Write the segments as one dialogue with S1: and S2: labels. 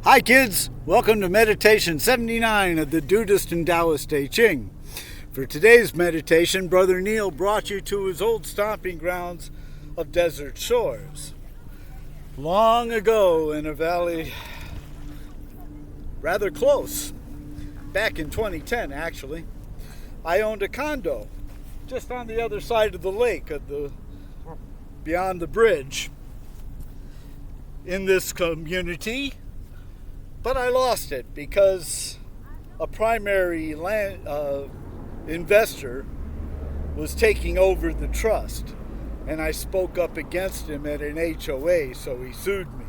S1: Hi kids, welcome to meditation 79 of the Dudeist and Taoist Te Ching. For today's meditation, Brother Neil brought you to his old stomping grounds of desert shores. Long ago in a valley rather close, back in 2010 actually, I owned a condo just on the other side of the lake, beyond the bridge in this community. But I lost it because a primary investor was taking over the trust, and I spoke up against him at an HOA, so he sued me.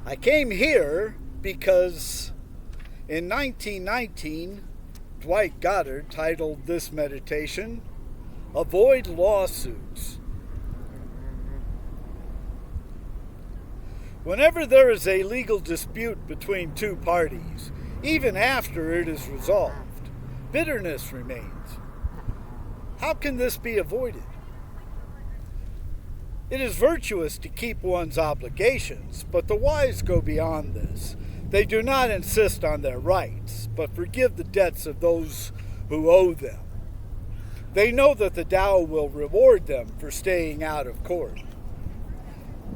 S1: I came here because in 1919, Dwight Goddard titled this meditation, "Avoid Lawsuits." Whenever there is a legal dispute between two parties, even after it is resolved, bitterness remains. How can this be avoided? It is virtuous to keep one's obligations, but the wise go beyond this. They do not insist on their rights, but forgive the debts of those who owe them. They know that the Tao will reward them for staying out of court,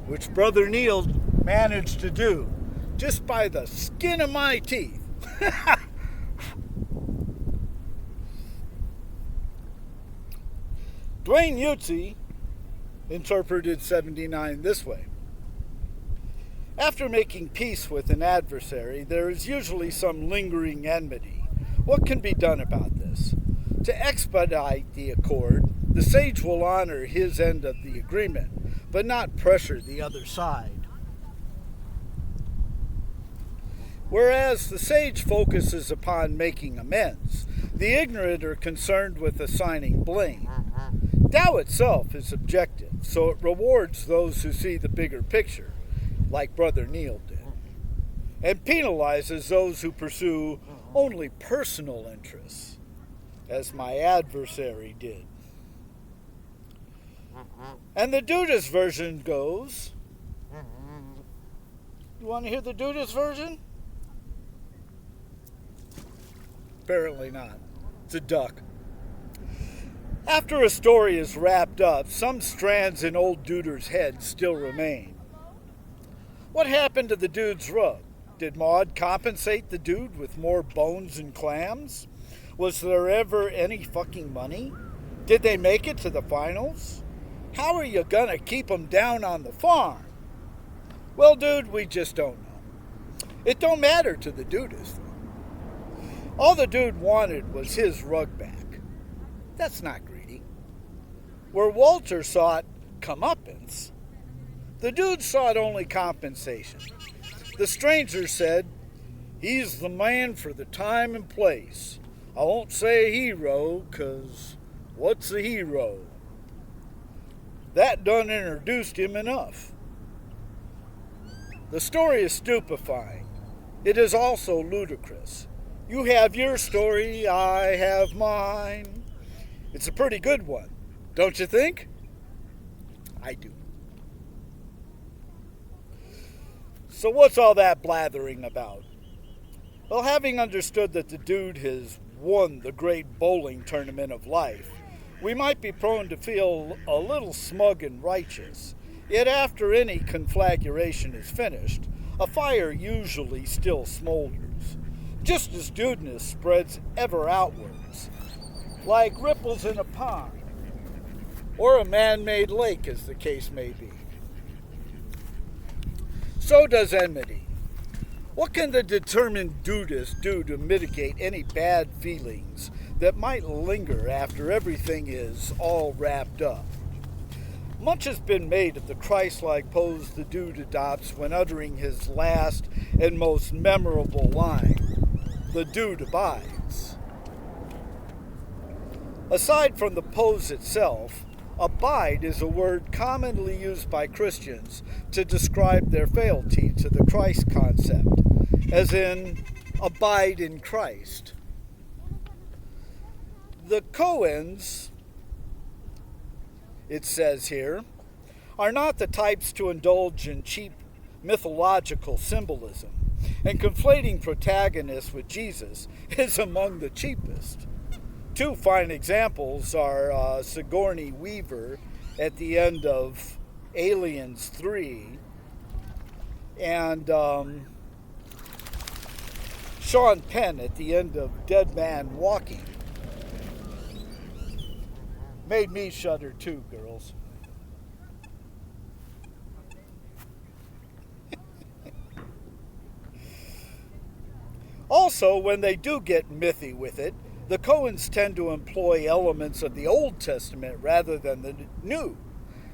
S1: which Brother Neil managed to do just by the skin of my teeth. Dwayne Yutzi interpreted 79 this way. After making peace with an adversary, there is usually some lingering enmity. What can be done about this? To expedite the accord, the sage will honor his end of the agreement, but not pressure the other side. Whereas the sage focuses upon making amends, the ignorant are concerned with assigning blame. Tao itself is objective, so it rewards those who see the bigger picture, like Brother Neil did, and penalizes those who pursue only personal interests, as my adversary did. And the Dudeist version goes, you want to hear the Dudeist version? Apparently not. It's a duck. After a story is wrapped up, some strands in old Duder's head still remain. What happened to the dude's rug? Did Maud compensate the dude with more bones and clams? Was there ever any fucking money? Did they make it to the finals? How are you gonna keep them down on the farm? Well, dude, we just don't know. It don't matter to the Dudeist. All the dude wanted was his rug back. That's not greedy. Where Walter sought comeuppance, the dude sought only compensation. The stranger said, "He's the man for the time and place. I won't say hero, 'cause what's a hero?" That done introduced him enough. The story is stupefying. It is also ludicrous. You have your story, I have mine. It's a pretty good one, don't you think? I do. So what's all that blathering about? Well, having understood that the dude has won the great bowling tournament of life, we might be prone to feel a little smug and righteous. Yet after any conflagration is finished, a fire usually still smolders, just as dudeness spreads ever outwards, like ripples in a pond, or a man-made lake, as the case may be. So does enmity. What can the determined Dudeist do to mitigate any bad feelings that might linger after everything is all wrapped up? Much has been made of the Christ-like pose the dude adopts when uttering his last and most memorable line, "The dude abides." Aside from the pose itself, abide is a word commonly used by Christians to describe their fealty to the Christ concept, as in, abide in Christ. The Cohens, it says here, are not the types to indulge in cheap mythological symbolism, and conflating protagonists with Jesus is among the cheapest. Two fine examples are Sigourney Weaver at the end of Aliens 3 and Sean Penn at the end of Dead Man Walking. Made me shudder too, girls. Also, when they do get mythy with it, the Coens tend to employ elements of the Old Testament rather than the New.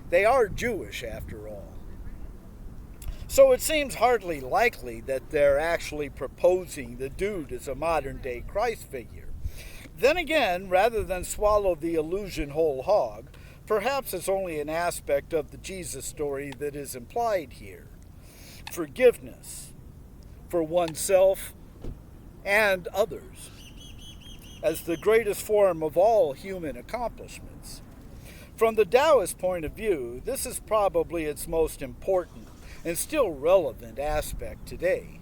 S1: They are Jewish, after all. So it seems hardly likely that they're actually proposing the dude as a modern-day Christ figure. Then again, rather than swallow the illusion whole hog, perhaps it's only an aspect of the Jesus story that is implied here. Forgiveness for oneself and others as the greatest form of all human accomplishments. From the Taoist point of view, this is probably its most important and still relevant aspect today.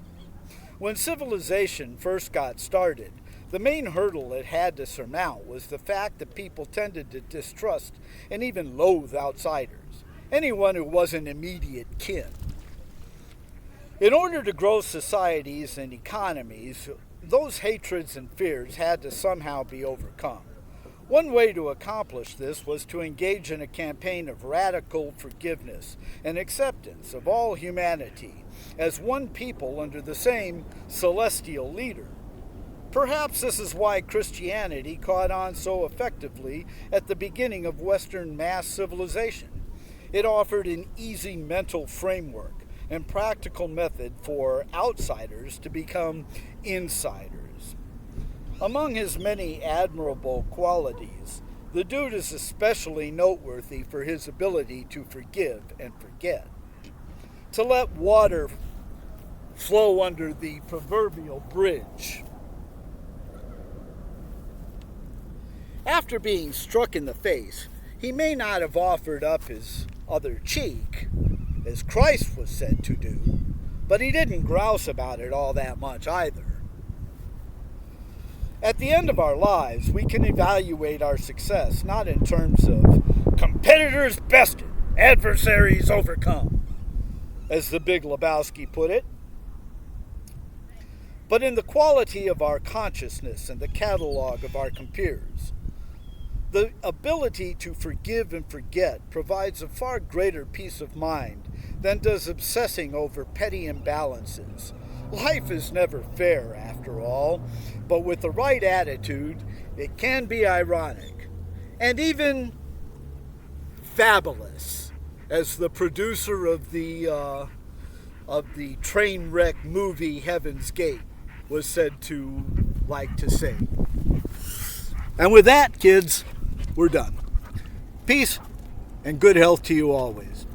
S1: When civilization first got started, the main hurdle it had to surmount was the fact that people tended to distrust and even loathe outsiders, anyone who wasn't immediate kin. In order to grow societies and economies, those hatreds and fears had to somehow be overcome. One way to accomplish this was to engage in a campaign of radical forgiveness and acceptance of all humanity as one people under the same celestial leader. Perhaps this is why Christianity caught on so effectively at the beginning of Western mass civilization. It offered an easy mental framework and practical method for outsiders to become insiders. Among his many admirable qualities, the dude is especially noteworthy for his ability to forgive and forget, to let water flow under the proverbial bridge. After being struck in the face, he may not have offered up his other cheek, as Christ was said to do, but he didn't grouse about it all that much either. At the end of our lives, we can evaluate our success not in terms of competitors bested, adversaries overcome, as the Big Lebowski put it, but in the quality of our consciousness and the catalog of our compeers. The ability to forgive and forget provides a far greater peace of mind than does obsessing over petty imbalances. Life is never fair, after all, but with the right attitude, it can be ironic and even fabulous, as the producer of the train wreck movie Heaven's Gate was said to like to say. And with that, kids, we're done. Peace and good health to you always.